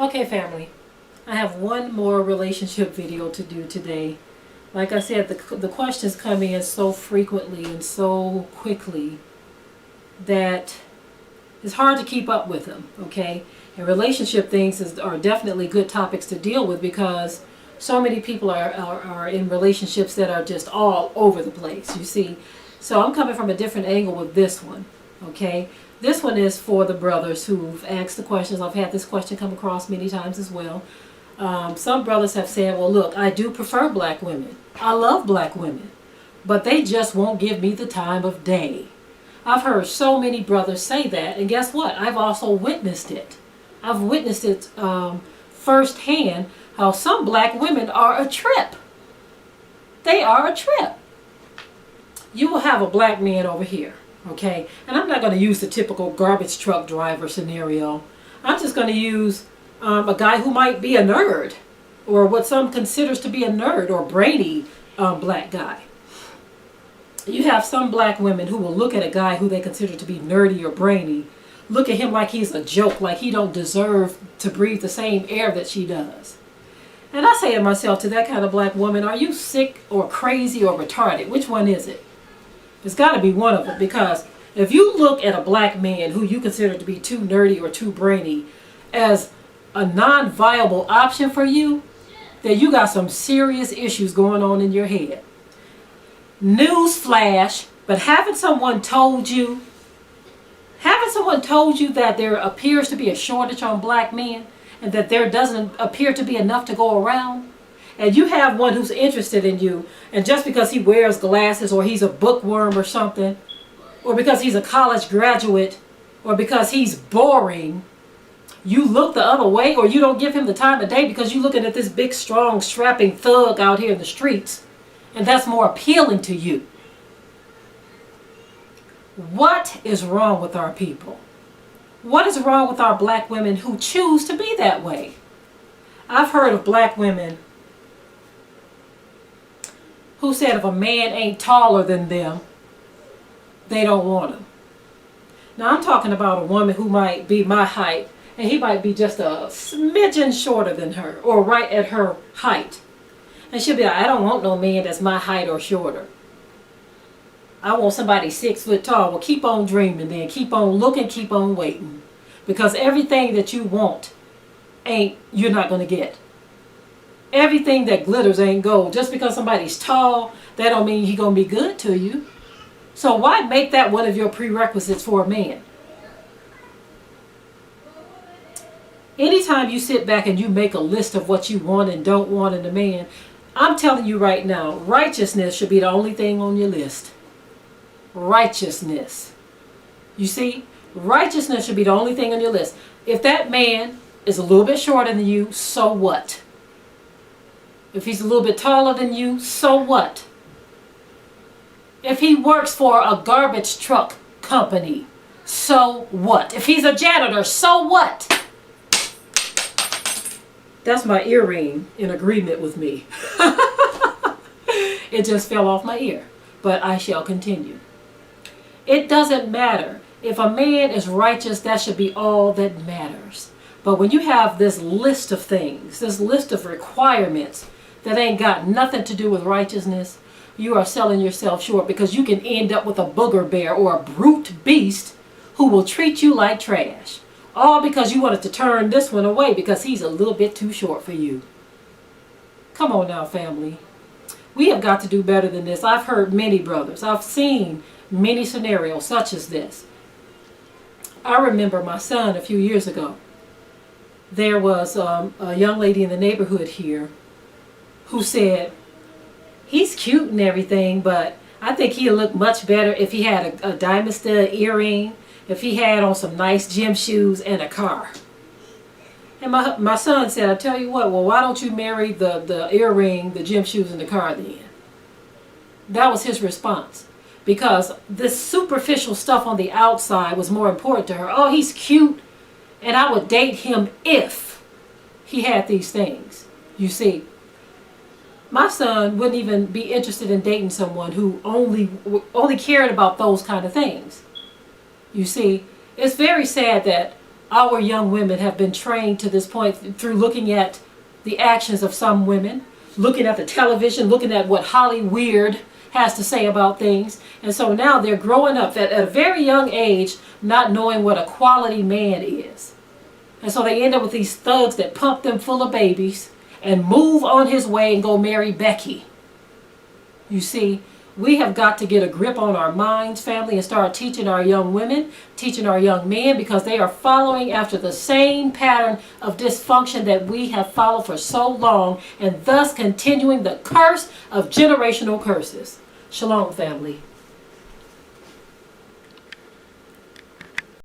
Okay, family, I have one more relationship video to do today. Like I said, the questions come in so frequently and so quickly that it's hard to keep up with them, okay? And relationship things are definitely good topics to deal with because so many people are in relationships that are just all over the place, you see. So I'm coming from a different angle with this one, okay? This one is for the brothers who've asked the questions. I've had this question come across many times as well. Some brothers have said, well, look, I do prefer black women. I love black women, but they just won't give me the time of day. I've heard so many brothers say that, and guess what? I've also witnessed it. I've witnessed it firsthand, how some black women are a trip. They are a trip. You will have a black man over here, okay? And I'm not going to use the typical garbage truck driver scenario. I'm just going to use a guy who might be a nerd, or what some considers to be a nerd or brainy black guy. You have some black women who will look at a guy who they consider to be nerdy or brainy, look at him like he's a joke, like he don't deserve to breathe the same air that she does. And I say to myself, to that kind of black woman, are you sick or crazy or retarded? Which one is it? It's got to be one of them, because if you look at a black man who you consider to be too nerdy or too brainy as a non-viable option for you, then you got some serious issues going on in your head. News flash, but haven't someone told you that there appears to be a shortage on black men and that there doesn't appear to be enough to go around? And you have one who's interested in you, and just because he wears glasses or he's a bookworm or something, or because he's a college graduate, or because he's boring, you look the other way, or you don't give him the time of day because you're looking at this big, strong, strapping thug out here in the streets, and that's more appealing to you. What is wrong with our people? What is wrong with our black women who choose to be that way? I've heard of black women who said if a man ain't taller than them, they don't want him. Now I'm talking about a woman who might be my height, and he might be just a smidgen shorter than her, or right at her height. And she'll be like, I don't want no man that's my height or shorter. I want somebody 6 foot tall. Well, keep on dreaming then. Keep on looking, keep on waiting. Because everything that you want you're not going to get. Everything that glitters ain't gold. Just because somebody's tall, that don't mean he's going to be good to you. So why make that one of your prerequisites for a man? Anytime you sit back and you make a list of what you want and don't want in a man, I'm telling you right now, righteousness should be the only thing on your list. Righteousness. You see? Righteousness should be the only thing on your list. If that man is a little bit shorter than you, so what? If he's a little bit taller than you, so what? If he works for a garbage truck company, so what? If he's a janitor, so what? That's my earring in agreement with me. It just fell off my ear, but I shall continue. It doesn't matter. If a man is righteous, that should be all that matters. But when you have this list of things, this list of requirements that ain't got nothing to do with righteousness, you are selling yourself short, because you can end up with a booger bear or a brute beast who will treat you like trash. All because you wanted to turn this one away because he's a little bit too short for you. Come on now, family. We have got to do better than this. I've heard many brothers. I've seen many scenarios such as this. I remember my son a few years ago. There was a young lady in the neighborhood here who said, he's cute and everything, but I think he'd look much better if he had a diamond stud earring, if he had on some nice gym shoes and a car. And my son said, I tell you what, well, why don't you marry the earring, the gym shoes, and the car then? That was his response. Because this superficial stuff on the outside was more important to her. Oh, he's cute, and I would date him if he had these things. You see, my son wouldn't even be interested in dating someone who only cared about those kind of things. You see, it's very sad that our young women have been trained to this point through looking at the actions of some women, looking at the television, looking at what Hollyweird has to say about things. And so now they're growing up at a very young age not knowing what a quality man is. And so they end up with these thugs that pump them full of babies and move on his way and go marry Becky. You see, we have got to get a grip on our minds, family, and start teaching our young women, teaching our young men, because they are following after the same pattern of dysfunction that we have followed for so long, and thus continuing the curse of generational curses. Shalom, family.